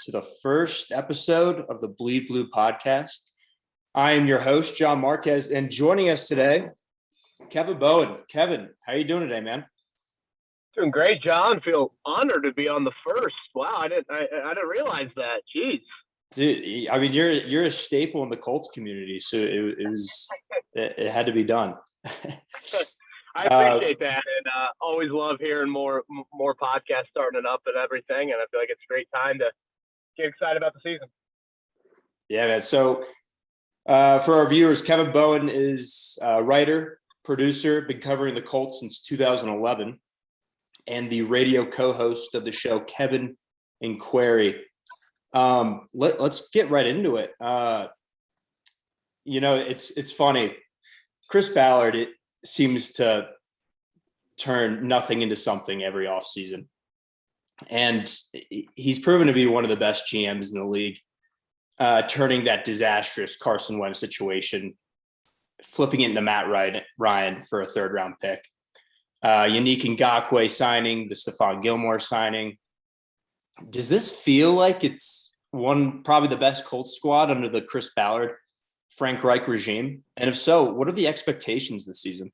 to the first episode of the Bleed Blue podcast. I am your host, John Marquez, and joining us today, Kevin Bowen. Kevin, how are you doing today, man? Doing great, John. Feel honored to be on the first. Wow, I didn't realize that. Jeez. Dude, I mean, you're a staple in the Colts community, so it had to be done. I appreciate that, and always love hearing more podcasts starting up and everything. And I feel like it's a great time to get excited about the season. Yeah, man. So for our viewers, Kevin Bowen is a writer, producer, been covering the Colts since 2011, and the radio co-host of the show, Kevin and Query. Let's get right into it. It's funny. Chris Ballard, it seems to turn nothing into something every offseason. And he's proven to be one of the best GMs in the league, turning that disastrous Carson Wentz situation, flipping it into Matt Ryan for a third-round pick. Yannick Ngakoue signing, the Stephon Gilmore signing. Does this feel like it's probably the best Colts squad under the Chris Ballard, Frank Reich regime? And if so, what are the expectations this season?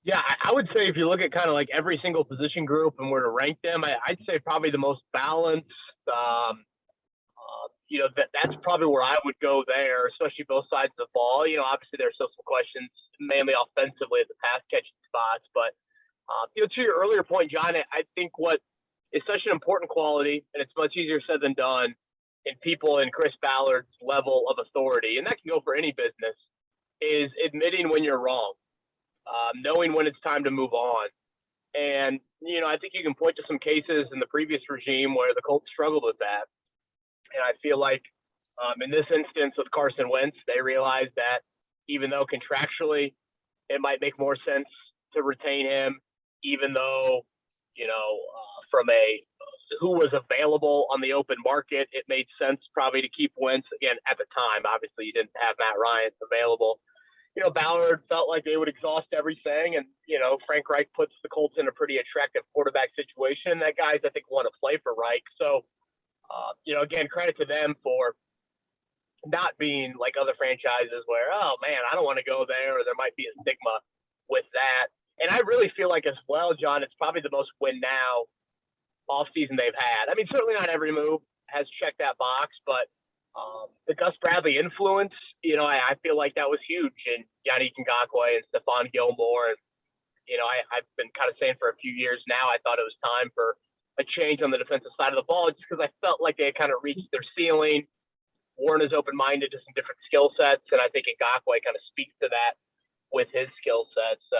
Yeah, I would say if you look at kind of like every single position group and were to rank them, I'd say probably the most balanced. That's probably where I would go there, especially both sides of the ball. Obviously there's still some questions, mainly offensively at the pass catching spots. But, to your earlier point, John, I think what is such an important quality, and it's much easier said than done, in people in Chris Ballard's level of authority, and that can go for any business, is admitting when you're wrong, knowing when it's time to move on. And, I think you can point to some cases in the previous regime where the Colts struggled with that. And I feel like in this instance with Carson Wentz, they realized that even though contractually it might make more sense to retain him, even though, from who was available on the open market, it made sense probably to keep Wentz. Again, at the time, obviously you didn't have Matt Ryan available. Ballard felt like they would exhaust everything. And, Frank Reich puts the Colts in a pretty attractive quarterback situation. That guys, I think, want to play for Reich. So, again, credit to them for not being like other franchises where, oh, man, I don't want to go there, or there might be a stigma with that. And I really feel like as well, John, it's probably the most win now offseason they've had. I mean, certainly not every move has checked that box, but the Gus Bradley influence, I feel like that was huge in Yannick Ngakoue and Stephon Gilmore. And, I've been kind of saying for a few years now, I thought it was time for a change on the defensive side of the ball, just because I felt like they had kind of reached their ceiling. Warren is open-minded to some different skill sets, and I think Ngakoue kind of speaks to that with his skill set. So,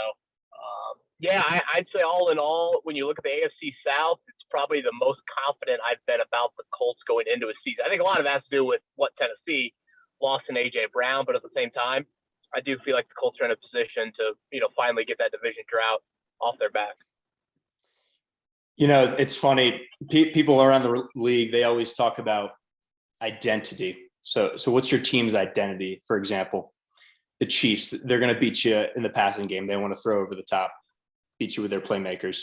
I'd say all in all, when you look at the AFC South, it's probably the most confident I've been about the Colts going into a season. I think a lot of that has to do with what Tennessee lost in A.J. Brown, but at the same time, I do feel like the Colts are in a position to, finally get that division drought off their back. It's funny. People around the league, they always talk about identity. So what's your team's identity? For example, the Chiefs, they're going to beat you in the passing game. They want to throw over the top, beat you with their playmakers.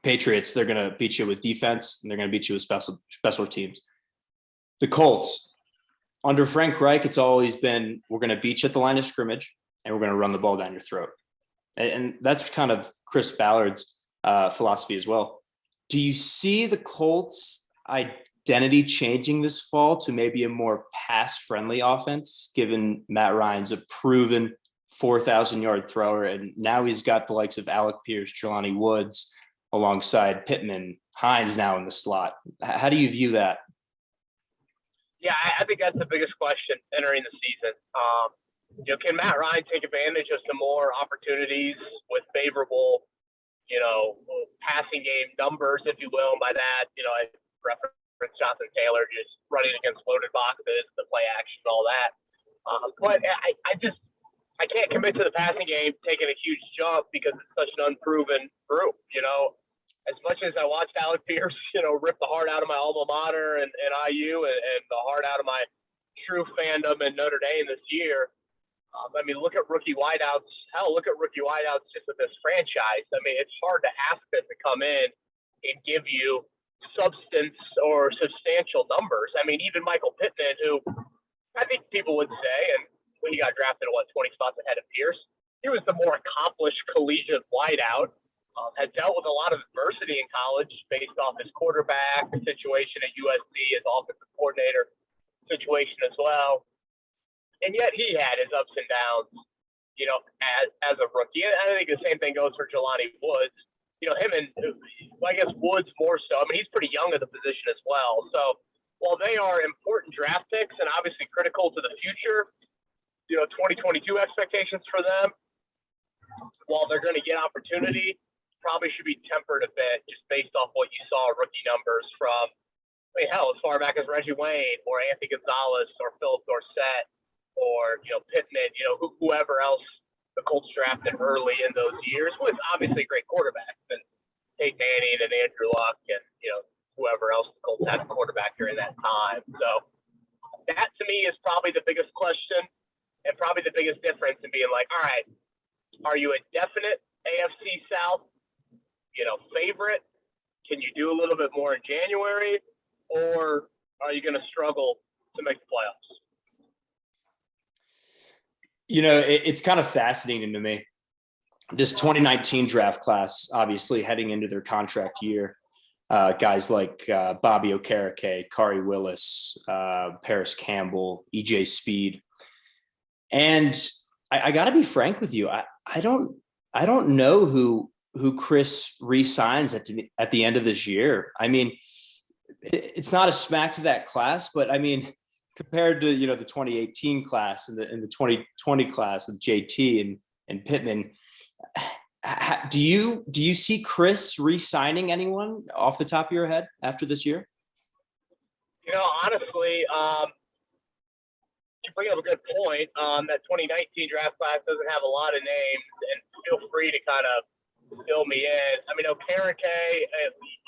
Patriots, they're going to beat you with defense, and they're going to beat you with special teams. The Colts, under Frank Reich, it's always been, we're going to beat you at the line of scrimmage, and we're going to run the ball down your throat. And that's kind of Chris Ballard's philosophy as well. Do you see the Colts identity changing this fall to maybe a more pass-friendly offense, given Matt Ryan's a proven 4,000-yard thrower, and now he's got the likes of Alec Pierce, Jelani Woods, alongside Pittman, Hines now in the slot? How do you view that? Yeah, I think that's the biggest question entering the season. Can Matt Ryan take advantage of some more opportunities with favorable, passing game numbers, if you will? And by that, I reference Jonathan Taylor just running against loaded boxes, the play action, all that. But I can't commit to the passing game taking a huge jump because it's such an unproven group. As much as I watched Alec Pierce, rip the heart out of my alma mater and IU and the heart out of my true fandom in Notre Dame this year. Look at rookie wideouts. Hell, look at rookie wideouts just with this franchise. It's hard to ask them to come in and give you substance or substantial numbers. I mean, even Michael Pittman, who I think people would say, and when he got drafted, 20 spots ahead of Pierce, he was the more accomplished collegiate wideout. Had dealt with a lot of adversity in college based off his quarterback, the situation at USC, his offensive coordinator situation as well. And yet he had his ups and downs, as a rookie. And I think the same thing goes for Jelani Woods. Him and I guess Woods more so. I mean, he's pretty young at the position as well. So while they are important draft picks and obviously critical to the future, 2022 expectations for them, while they're going to get opportunity, probably should be tempered a bit just based off what you saw rookie numbers from, as far back as Reggie Wayne or Anthony Gonzalez or Philip Dorsett or, Pittman, whoever else the Colts drafted early in those years with obviously great quarterbacks and Peyton Manning and Andrew Luck and, whoever else the Colts had quarterback during that time. So that to me is probably the biggest question and probably the biggest difference in being like, all right, are you a definite AFC South, favorite? Can you do a little bit more in January, or are you going to struggle to make the playoffs? It's kind of fascinating to me. This 2019 draft class, obviously heading into their contract year, guys like Bobby Okereke, Kari Willis, Paris Campbell, EJ Speed. And I got to be frank with you. I don't know who Chris re-signs at the end of this year. I mean, it's not a smack to that class, but I mean, compared to, the 2018 class and the 2020 class with JT and Pittman, do you see Chris re-signing anyone off the top of your head after this year? Honestly, you bring up a good point. That 2019 draft class doesn't have a lot of names, and feel free to kind of fill me in. I mean, Okereke,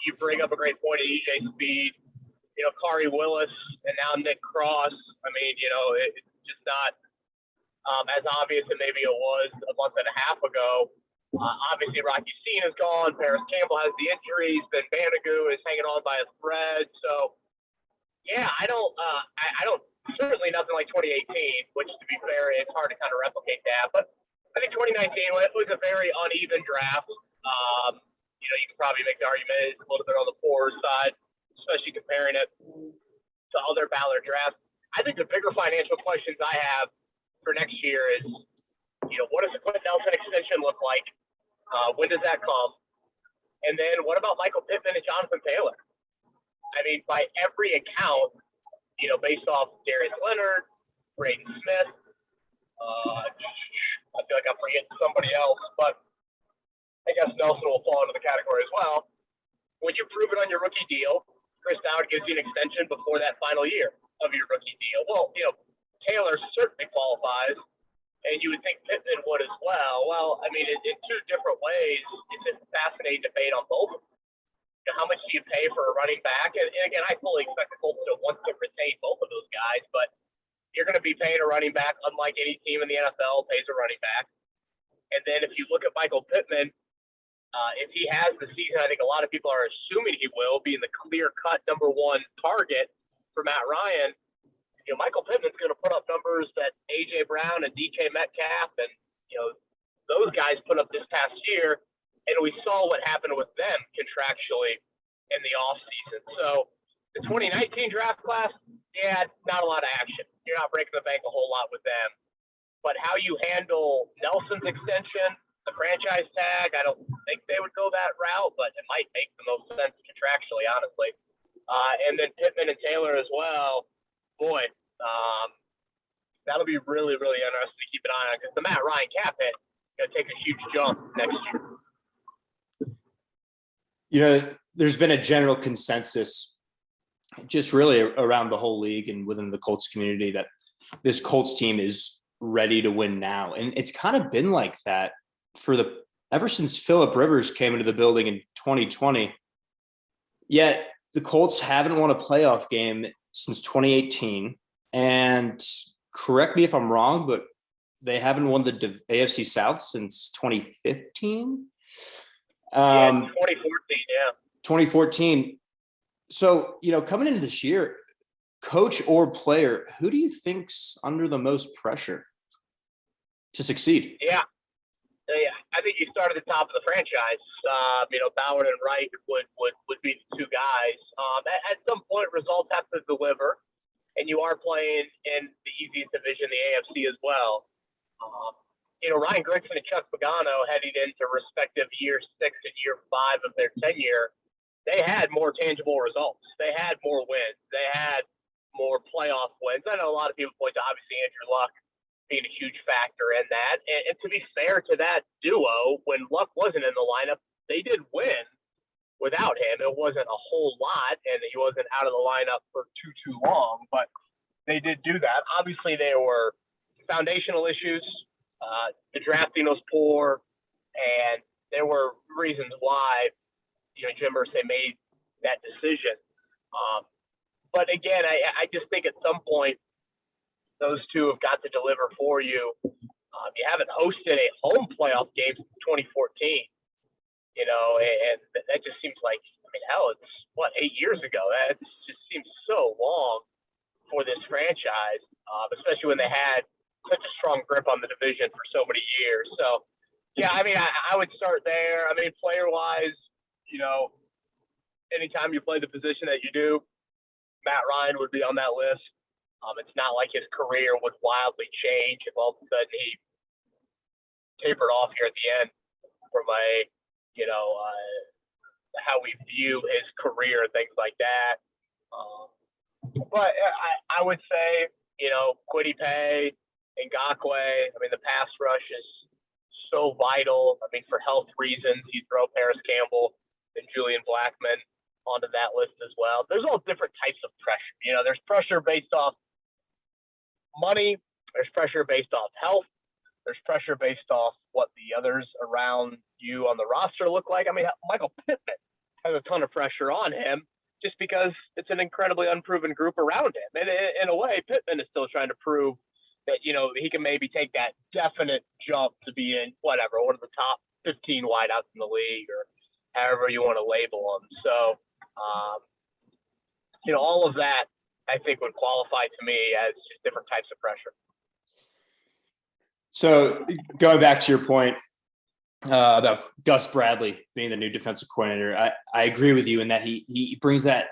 you bring up a great point at EJ Speed. Kari Willis, and now Nick Cross. I mean, it's just not as obvious as maybe it was a month and a half ago. Obviously, Rocky Sean is gone. Paris Campbell has the injuries. Ben Banagoo is hanging on by a thread. So, yeah, I don't certainly nothing like 2018, which, to be fair, it's hard to kind of replicate that. But I think 2019 was a very uneven draft. You can probably make the argument it's a little bit on the poorer side, especially comparing it to other Ballard drafts. I think the bigger financial questions I have for next year is, what does the Quentin Nelson extension look like? When does that come? And then what about Michael Pittman and Jonathan Taylor? I mean, by every account, based off Darius Leonard, Braden Smith, I feel like I'm forgetting somebody else, but I guess Nelson will fall into the category as well. When you prove it on your rookie deal, Chris Dowd gives you an extension before that final year of your rookie deal. Well, Taylor certainly qualifies, and you would think Pittman would as well. Well, I mean, in two different ways, it's a fascinating debate on both of them. How much do you pay for a running back? And again, I fully expect the Colts to want to retain both of those guys, but you're going to be paying a running back unlike any team in the NFL pays a running back. And then if you look at Michael Pittman, if he has the season, I think a lot of people are assuming he will be in the clear-cut number one target for Matt Ryan. Michael Pittman's going to put up numbers that A.J. Brown and DK Metcalf and, those guys put up this past year, and we saw what happened with them contractually in the offseason. So the 2019 draft class, yeah, not a lot of action. You're not breaking the bank a whole lot with them. But how you handle Nelson's extension, the franchise tag, I don't think they would go that route, but it might make the most sense contractually, honestly. And then Pittman and Taylor as well. Boy, that'll be really, really interesting to keep an eye on because the Matt Ryan cap hit going to take a huge jump next year. There's been a general consensus just really around the whole league and within the Colts community that this Colts team is ready to win now. And it's kind of been like that ever since Phillip Rivers came into the building in 2020. Yet the Colts haven't won a playoff game since 2018. And correct me if I'm wrong, but they haven't won the AFC South since 2015. 2014, yeah. 2014. So, coming into this year, coach or player, who do you think's under the most pressure to succeed? Yeah. Yeah, I think you start at the top of the franchise. Bowen and Reich would be the two guys. At some point, results have to deliver, and you are playing in the easiest division, the AFC as well. Ryan Grigson and Chuck Pagano heading into respective year 6 and year 5 of their tenure, they had more tangible results. They had more wins. They had more playoff wins. I know a lot of people point to obviously Andrew Luck being a huge factor in that. And to be fair to that duo, when Luck wasn't in the lineup, they did win without him. It wasn't a whole lot, and he wasn't out of the lineup for too long, but they did do that. Obviously, there were foundational issues. The drafting was poor, and there were reasons why Jim Irsay made that decision. But again, I just think at some point those two have got to deliver for you. You haven't hosted a home playoff game since 2014, and that just seems like, hell, it's 8 years ago. That just seems so long for this franchise, especially when they had such a strong grip on the division for so many years. So, yeah, I would start there. Player-wise, anytime you play the position that you do, Matt Ryan would be on that list. It's not like his career would wildly change if all of a sudden he tapered off here at the end from how we view his career and things like that. But I would say, Kwity Paye, Ngakoue, the pass rush is so vital. For health reasons, you throw Paris Campbell and Julian Blackmon onto that list as well. There's all different types of pressure. There's pressure based off money. There's pressure based off health. There's pressure based off what the others around you on the roster look like. Michael Pittman has a ton of pressure on him just because it's an incredibly unproven group around him. And in a way, Pittman is still trying to prove that, he can maybe take that definite jump to be in one of the top 15 wideouts in the league, or however you want to label them. So, all of that, I think, would qualify to me as just different types of pressure. So going back to your point about Gus Bradley being the new defensive coordinator, I agree with you in that he brings that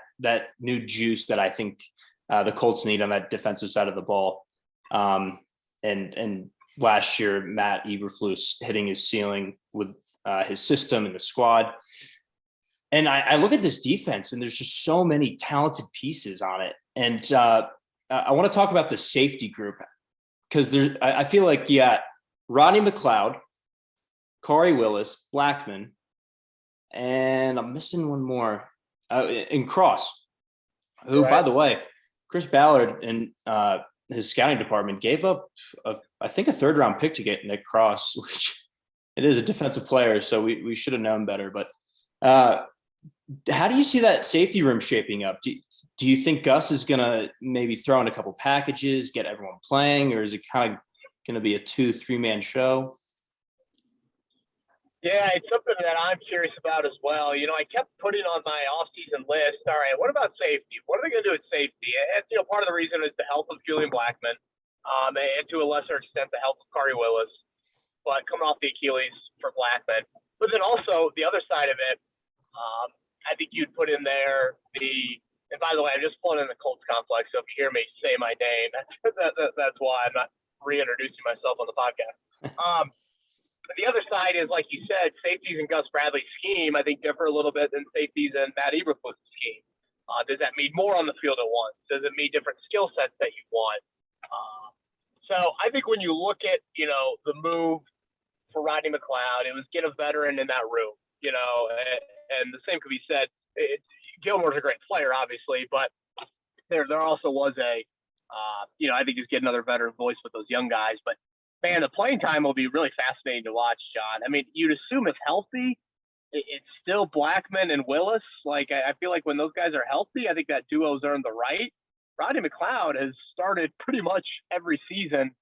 new juice that I think the Colts need on that defensive side of the ball. And last year, Matt Eberflus hitting his ceiling with his system and the squad. And I look at this defense, and there's just so many talented pieces on it. And I want to talk about the safety group, because I feel like Rodney McLeod, Corey Willis, Blackmon, and I'm missing one more, and Cross, who, by the way, Chris Ballard and his scouting department gave up, I think, a third-round pick to get Nick Cross, which it is a defensive player, so we should have known better. But how do you see that safety room shaping up? Do you think Gus is going to maybe throw in a couple packages, get everyone playing, or is it kind of going to be a 2-3-man show? Yeah, it's something that I'm curious about as well. I kept putting on my off-season list, all right, what about safety? What are they going to do with safety? And, part of the reason is the health of Julian Blackmon, and to a lesser extent, the health of Corey Willis, but coming off the Achilles for Blackmon. But then also, the other side of it, I think you'd put in there and by the way, I'm just pulling in the Colts complex, so if you hear me say my name, that's why I'm not reintroducing myself on the podcast. The other side is, like you said, safeties in Gus Bradley's scheme, I think, differ a little bit than safeties in Matt Eberflus' scheme. Does that mean more on the field at once? Does it mean different skill sets that you want? So I think when you look at, the move for Rodney McLeod, it was get a veteran in that room, and the same could be said. Gilmore's a great player, obviously, but there also was I think just get another veteran voice with those young guys. But man, the playing time will be really fascinating to watch, John. You'd assume it's healthy. It's still Blackmon and Willis. I feel like when those guys are healthy, I think that duo's earned the right. Rodney McLeod has started pretty much every season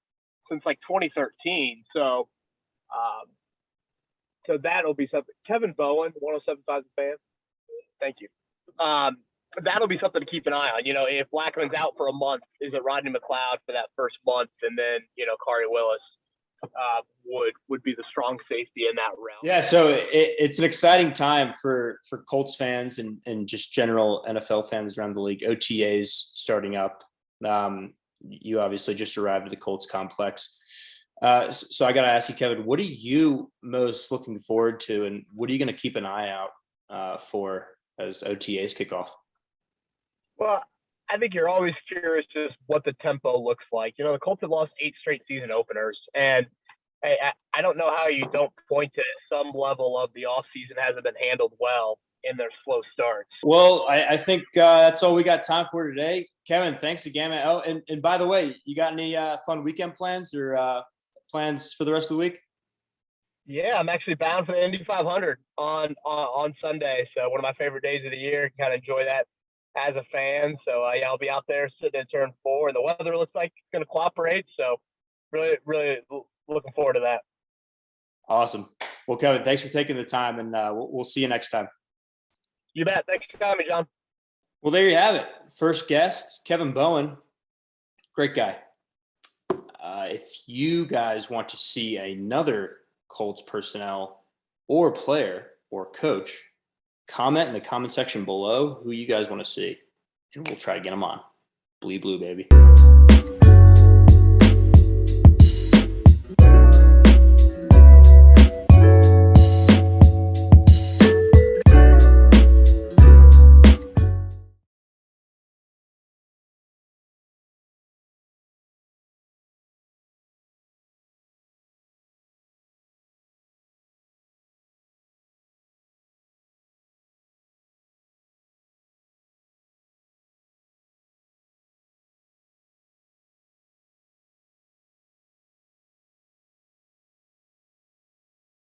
since 2013. So that'll be something. Kevin Bowen, 107.5 fan. Thank you. that'll be something to keep an eye on. If Blackman's out for a month, is it Rodney McLeod for that first month, and then Kari Willis would be the strong safety in that realm. Yeah, so it's an exciting time for Colts fans and just general NFL fans around the league. OTAs starting up. You obviously just arrived at the Colts complex. So I got to ask you, Kevin, what are you most looking forward to, and what are you going to keep an eye out for as OTAs kick off? Well, I think you're always curious just what the tempo looks like. The Colts have lost 8 straight season openers, and I don't know how you don't point to some level of the offseason hasn't been handled well in their slow starts. Well, I think that's all we got time for today. Kevin, thanks again, man. Oh, and by the way, you got any fun weekend plans or plans for the rest of the week? Yeah, I'm actually bound for the Indy 500 on Sunday. So one of my favorite days of the year. Kind of enjoy that as a fan. So yeah, I'll be out there sitting in turn 4, and the weather looks like it's going to cooperate. So really, really looking forward to that. Awesome. Well, Kevin, thanks for taking the time, and we'll see you next time. You bet. Thanks for having me, John. Well, there you have it. First guest, Kevin Bowen. Great guy. If you guys want to see another Colts personnel or player or coach, comment in the comment section below who you guys want to see, and we'll try to get them on. Bleed blue, baby.